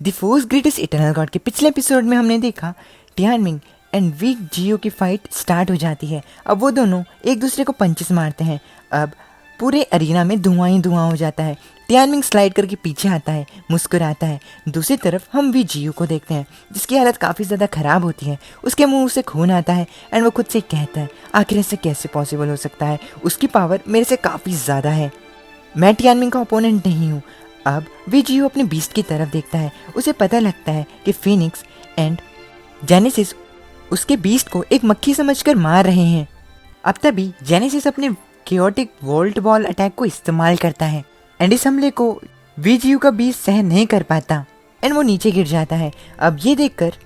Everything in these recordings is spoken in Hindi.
The force greatest eternal God के पिछले एपिसोड में हमने देखा टियानमिंग एंड वीक जियो की फाइट स्टार्ट हो जाती है। अब वो दोनों एक दूसरे को पंचेस मारते हैं। अब पूरे अरीना में धुआं ही धुआं हो जाता है। टियानमिंग स्लाइड करके पीछे आता है, मुस्कुराता है। दूसरी तरफ हम वी जियो को देखते हैं जिसकी हालत काफ़ी ज़्यादा ख़राब होती है। उसके मुंह से खून आता है एंड वो खुद से कहता है आखिर ऐसे कैसे पॉसिबल हो सकता है, उसकी पावर मेरे से काफ़ी ज़्यादा है, मैं टियानमिंग का ओपोनेंट नहीं हूँ। अब वी जियो अपने बीस्ट की तरफ देखता है। उसे पता लगता है कि फिनिक्स एंड जेनेसिस उसके बीस्ट को एक मक्खी समझकर मार रहे हैं। अब तभी जेनेसिस अपने केओटिक वोल्ट बॉल अटैक को इस्तेमाल करता है एंड इस हमले को वी जियो का बीस्ट सहन नहीं कर पाता एंड वो नीचे गिर जाता है। अब ये देखकर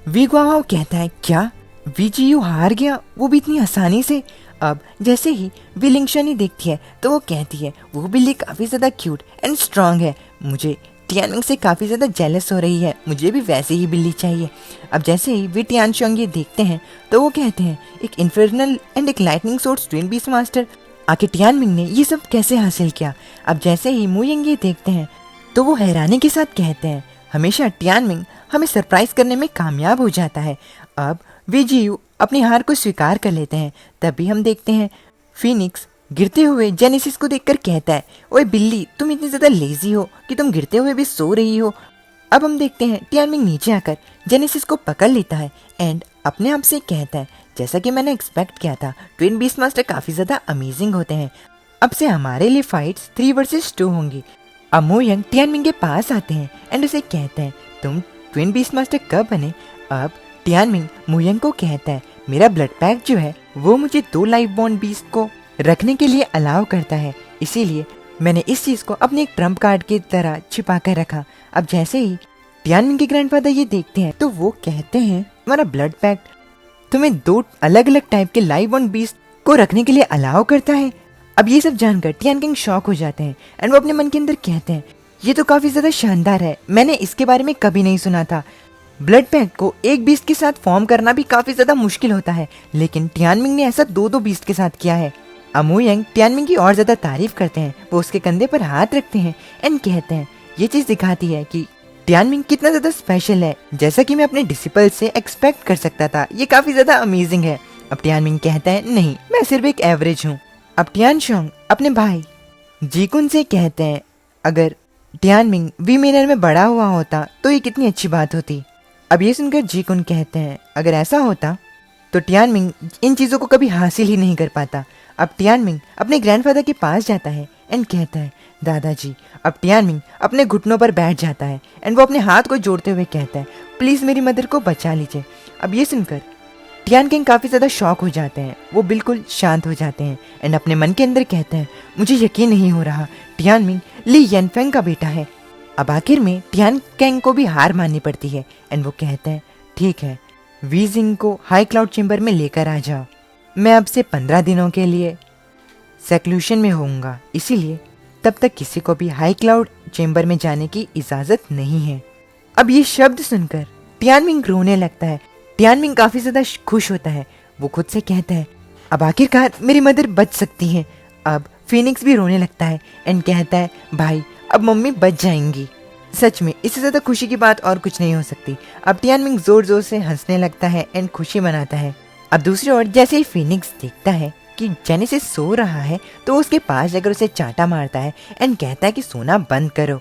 वी गुआवाओ कहता है क्या वी जियो हार गया, वो भी इतनी आसानी से। अब जैसे ही वी लिंगशनी देखती है तो वो कहती है वो बिल्ली काफ़ी ज़्यादा क्यूट एंड स्ट्रांग है, मुझे टियानमिंग से काफ़ी ज़्यादा जेलस हो रही है, मुझे भी वैसे ही बिल्ली चाहिए। अब जैसे ही वी टियानशोंग ये देखते हैं तो वो कहते हैं एक इन्फर्नल एंड एक lightning source twin beast master, आखिर टियानमिंग ने ये सब कैसे हासिल किया। अब जैसे ही मुयंग ये देखते हैं तो वो हैरानी के साथ कहते हैं हमेशा टियानमिंग हमें सरप्राइज करने में कामयाब हो जाता है। अब वी जियो अपनी हार को स्वीकार कर लेते हैं। तभी हम देखते हैं फिनिक्स गिरते हुए जेनेसिस को देखकर कहता है ओए बिल्ली, तुम इतनी ज़्यादा लेजी हो कि तुम गिरते हुए भी सो रही हो। अब हम देखते हैं टियानमिंग नीचे आकर जेनेसिस को पकड़ लेता है एंड अपने आप से कहता है जैसा कि मैंने एक्सपेक्ट किया था, ट्विन बीस्ट मास्टर काफ़ी ज़्यादा अमेजिंग होते हैं, अब से हमारे लिए फाइट्स 3 वर्सेस 2 होंगी। अब मुयंग टियानमिंग के पास आते हैं एंड उसे कहते हैं तुम ट्विन बीस्ट मास्टर कब बने। अब टियानमिंग मुयंग को कहता है मेरा ब्लड पैक जो है वो मुझे 2 लाइफ बॉन्ड बीस्ट को रखने के लिए अलाउ करता है, इसीलिए मैंने इस चीज़ को अपने एक ट्रम्प कार्ड की तरह छिपा कर रखा। अब जैसे ही टियानमिंग के ग्रैंडफादर ये देखते हैं तो वो कहते हैं हमारा ब्लड पैक तुम्हें 2 अलग अलग टाइप के लाइफ बॉन्ड बीस्ट को रखने के लिए अलाउ करता है। अब ये सब जानकर टियानमिंग शॉक हो जाते हैं एंड वो अपने मन के अंदर कहते हैं ये तो काफ़ी ज़्यादा शानदार है, मैंने इसके बारे में कभी नहीं सुना था। ब्लड पैक को एक बीस्ट के साथ फॉर्म करना भी काफ़ी ज़्यादा मुश्किल होता है, लेकिन टियानमिंग ने ऐसा 2 बीस्ट के साथ किया है। अमुयंग टियानमिंग की और ज़्यादा तारीफ करते हैं, वो उसके कंधे पर हाथ रखते हैं एंड कहते हैं ये चीज़ दिखाती है कि टियानमिंग कितना ज़्यादा स्पेशल है, जैसा कि मैं अपने डिसिपल से एक्सपेक्ट कर सकता था, ये काफ़ी ज़्यादा अमेजिंग है। अब टियानमिंग कहता है नहीं, मैं सिर्फ एक एवरेज हूँ। अब टियानशोंग अपने भाई जीकुन से कहते हैं अगर टियानमिंग वी मेनर में बड़ा हुआ होता तो ये कितनी अच्छी बात होती। अब ये सुनकर जीकुन कहते हैं अगर ऐसा होता तो टियानमिंग इन चीज़ों को कभी हासिल ही नहीं कर पाता। अब टियानमिंग अपने ग्रैंडफादर के पास जाता है एंड कहता है दादाजी। अब टियानमिंग अपने घुटनों पर बैठ जाता है एंड वो अपने हाथ को जोड़ते हुए कहता है प्लीज़ मेरी मदर को बचा लीजिए। अब ये सुनकर टियानकिंग काफ़ी ज़्यादा शॉक हो जाते हैं, वो बिल्कुल शांत हो जाते हैं एंड अपने मन के अंदर कहते हैं मुझे यकीन नहीं हो रहा टियानमिंग ली येनफेंग का बेटा है। अब आखिर में टियानकिंग को भी हार माननी पड़ती है एंड वो कहते हैं ठीक है, वी जिंग को हाई क्लाउड चेंबर में लेकर आ जाओ, मैं अब से 15 दिनों के लिए सेक्लूशन में होऊंगा, इसीलिए तब तक किसी को भी हाई क्लाउड चेंबर में जाने की इजाज़त नहीं है। अब ये शब्द सुनकर टियानमिंग रोने लगता है। टियानमिंग काफ़ी ज़्यादा खुश होता है, वो खुद से कहता है अब आखिरकार मेरी मदर बच सकती हैं। अब फिनिक्स भी रोने लगता है एंड कहता है भाई अब मम्मी बच जाएंगी। सच में इससे ज़्यादा खुशी की बात और कुछ नहीं हो सकती। अब टियानमिंग ज़ोर ज़ोर से हंसने लगता है एंड खुशी मनाता है। अब दूसरी ओर जैसे ही फिनिक्स देखता है कि जेनेसिस सो रहा है तो उसके पास जाकर उसे चांटा मारता है एंड कहता है कि सोना बंद करो।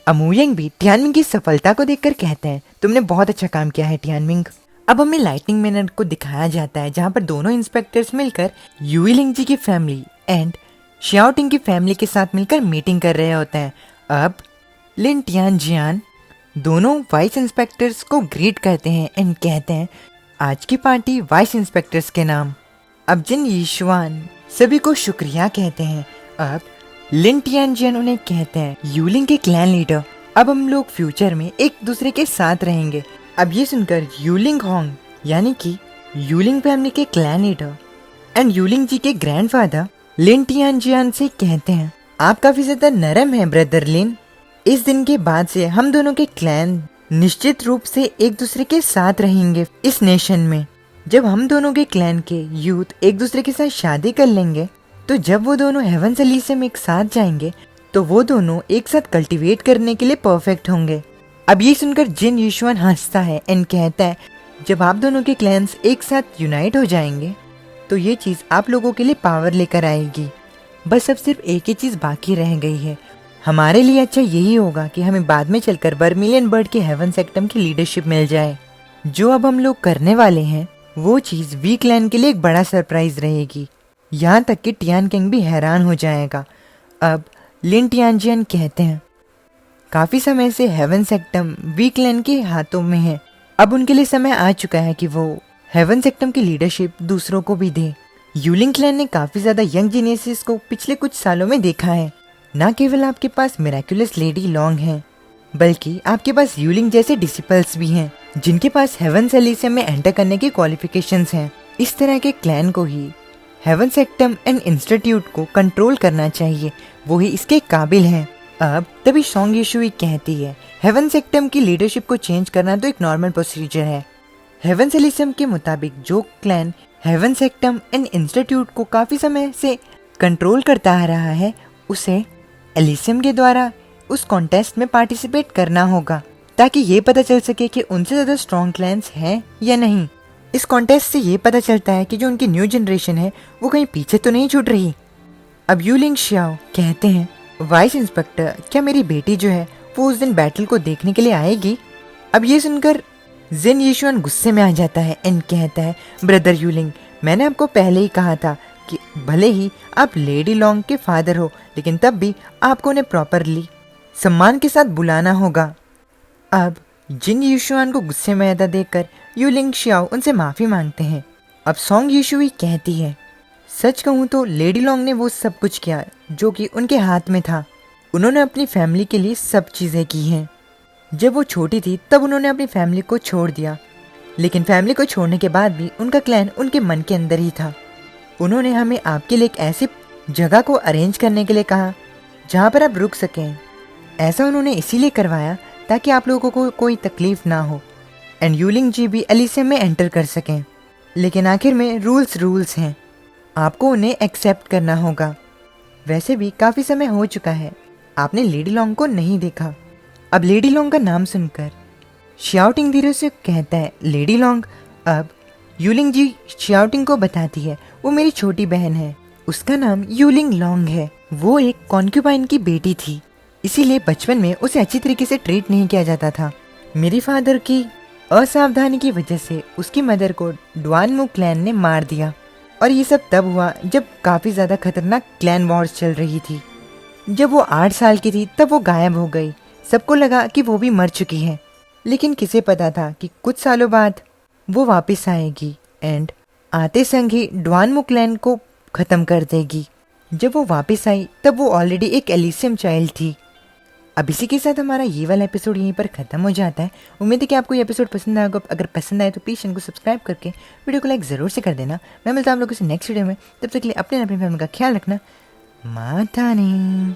अमुयंग भी टियानमिंग की सफलता को देखकर कहते हैं तुमने बहुत अच्छा काम किया है टियानमिंग। अब हमें लाइटनिंग मैनर को दिखाया जाता है जहाँ पर दोनों इंस्पेक्टर्स मिलकर यूइलिंग जी की फैमिली एंड शियाओटिंग की फैमिली के साथ मिलकर मीटिंग कर रहे होते हैं। अब लिन टियानजियान दोनों वाइस इंस्पेक्टर्स को ग्रीट करते हैं एंड कहते हैं आज की पार्टी वाइस इंस्पेक्टर्स के नाम। अब जिन यीशुआन सभी को शुक्रिया कहते हैं। अब लिन टियानजियान उन्हें कहते हैं यूलिंग के क्लैन लीडर, अब हम लोग फ्यूचर में एक दूसरे के साथ रहेंगे। अब ये सुनकर यूलिंग होंग यानी कि यूलिंग फैमिली के क्लैन लीडर एंड यूलिंग जी के ग्रैंडफादर लिन टियानजियान से कहते हैं आप काफ़ी ज़्यादा नरम हैं ब्रदर लिन, इस दिन के बाद से हम दोनों के क्लैन निश्चित रूप से एक दूसरे के साथ रहेंगे इस नेशन में। जब हम दोनों के क्लैन के यूथ एक दूसरे के साथ शादी कर लेंगे तो जब वो दोनों हेवंस एलिसियम एक साथ जाएंगे तो वो दोनों एक साथ कल्टीवेट करने के लिए परफेक्ट होंगे। अब ये सुनकर जिन यूशुआन हंसता है एंड कहता है जब आप दोनों के क्लैन्स एक साथ यूनाइट हो जाएंगे तो ये चीज़ आप लोगों के लिए पावर लेकर आएगी। बस अब सिर्फ एक ही चीज़ बाकी रह गई है। हमारे लिए अच्छा यही होगा कि हमें बाद में चलकर वर्मिलियन बर्ड के हेवन सेक्टम की लीडरशिप मिल जाए। जो अब हम लोग करने वाले हैं वो चीज़ वी क्लैन के लिए एक बड़ा सरप्राइज रहेगी। यहाँ तक कि टियान किंग भी हैरान हो जाएगा। अब लिन टियानजियान कहते हैं काफ़ी समय से हेवन सेक्टम वी क्लैन के हाथों में है। अब उनके लिए समय आ चुका है कि वो हेवन सेक्टम की लीडरशिप दूसरों को भी दे। यूलिंग क्लैन ने काफ़ी ज़्यादा यंग जीनियसेस को पिछले कुछ सालों में देखा है। न केवल आपके पास मिराक्युलस लेडी लॉन्ग हैं बल्कि आपके पास यूलिंग जैसे डिसिपल्स भी हैं जिनके पास हेवन एलिसियम में एंटर करने की क्वालिफिकेशंस हैं। इस तरह के क्लैन को ही हेवन सेक्टम एंड इंस्टीट्यूट को कंट्रोल करना चाहिए, वो ही इसके काबिल हैं। अब तभी सॉन्ग यीशुई कहती है हेवन सेक्टम की लीडरशिप को चेंज करना तो एक नॉर्मल प्रोसीजर है। हेवन एलिसियम के मुताबिक जो क्लैन हेवन सेक्टम एंड इंस्टीट्यूट को काफ़ी समय से कंट्रोल करता आ रहा है उसे एलिसियम के द्वारा उस कॉन्टेस्ट में पार्टिसिपेट करना होगा ताकि ये पता चल सके कि उनसे ज़्यादा स्ट्रॉन्ग क्लैन्स हैं या नहीं। इस कॉन्टेस्ट से ये पता चलता है कि जो उनकी न्यू जनरेशन है वो कहीं पीछे तो नहीं छूट रही। अब यूलिंग शियाओ कहते हैं वाइस इंस्पेक्टर क्या मेरी बेटी जो है वो उस दिन बैटल को देखने के लिए आएगी। अब ये सुनकर जिन यीशुआन गुस्से में आ जाता है एंड कहता है ब्रदर यूलिंग मैंने आपको पहले ही कहा था कि भले ही आप लेडी लॉन्ग के फादर हो लेकिन तब भी आपको उन्हें प्रॉपरली सम्मान के साथ बुलाना होगा। अब जिन यीशुआन को गुस्से में आधा देखकर यूलिंग शियाओ उनसे माफ़ी मांगते हैं। अब सॉन्ग यीशुई कहती है सच कहूँ तो लेडी लॉन्ग ने वो सब कुछ किया जो कि उनके हाथ में था। उन्होंने अपनी फैमिली के लिए सब चीज़ें की हैं। जब वो छोटी थी तब उन्होंने अपनी फैमिली को छोड़ दिया लेकिन फैमिली को छोड़ने के बाद भी उनका क्लैन उनके मन के अंदर ही था। उन्होंने हमें आपके लिए एक ऐसी जगह को अरेंज करने के लिए कहा जहाँ पर आप रुक सकें। ऐसा उन्होंने इसीलिए करवाया ताकि आप लोगों को कोई तकलीफ ना हो एंड यूलिंग जी भी एलिसियम में एंटर कर सकें। लेकिन आखिर में रूल्स हैं, आपको उन्हें एक्सेप्ट करना होगा। वैसे भी काफ़ी समय हो चुका है, आपने लेडी लॉन्ग को नहीं देखा। अब लेडी लॉन्ग का नाम सुनकर शाउटिंग धीरे से कहता है लेडी लॉन्ग। अब यूलिंग जी शाउटिंग को बताती है वो मेरी छोटी बहन है, उसका नाम यूलिंग लॉन्ग है। वो एक कॉन्क्यूबाइन की बेटी थी इसीलिए बचपन में उसे अच्छी तरीके से ट्रीट नहीं किया जाता था। मेरी फादर की असावधानी की वजह से उसकी मदर को ड्वानमू क्लैन ने मार दिया और ये सब तब हुआ जब काफ़ी ज़्यादा खतरनाक क्लैन वॉर्स चल रही थी। जब वो 8 साल की थी तब वो गायब हो गई। सबको लगा कि वो भी मर चुकी है लेकिन किसे पता था कि कुछ सालों बाद वो वापस आएगी एंड आते संग ही ड्वानमू क्लैन को ख़त्म कर देगी। जब वो वापस आई तब वो ऑलरेडी एक एलिसियम चाइल्ड थी। अब इसी के साथ हमारा ये वाला एपिसोड यहीं पर ख़त्म हो जाता है। उम्मीद है कि आपको ये एपिसोड पसंद आएगा। अगर पसंद आए तो प्लीज़ चैनल को सब्सक्राइब करके वीडियो को लाइक ज़रूर से कर देना। मैं मिलता हूँ आप लोगों से नेक्स्ट वीडियो में, तब तक के लिए अपने फैमिली का ख्याल रखना। माता ने।